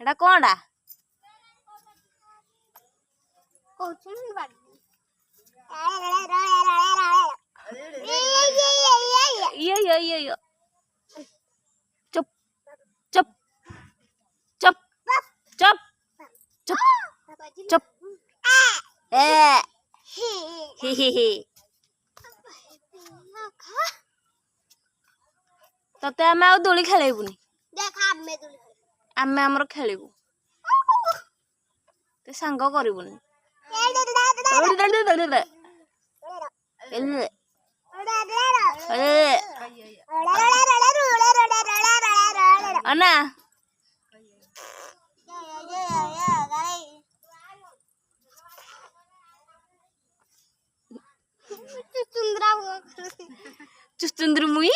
एटा कोनडा ये चुप चुप चुप चुप चुप चुप ए ही तते आमे आ दोली खेलेबुनी आमे हमर खेलिबु ते संग करिबुनी अना चुचुंद्रा मुई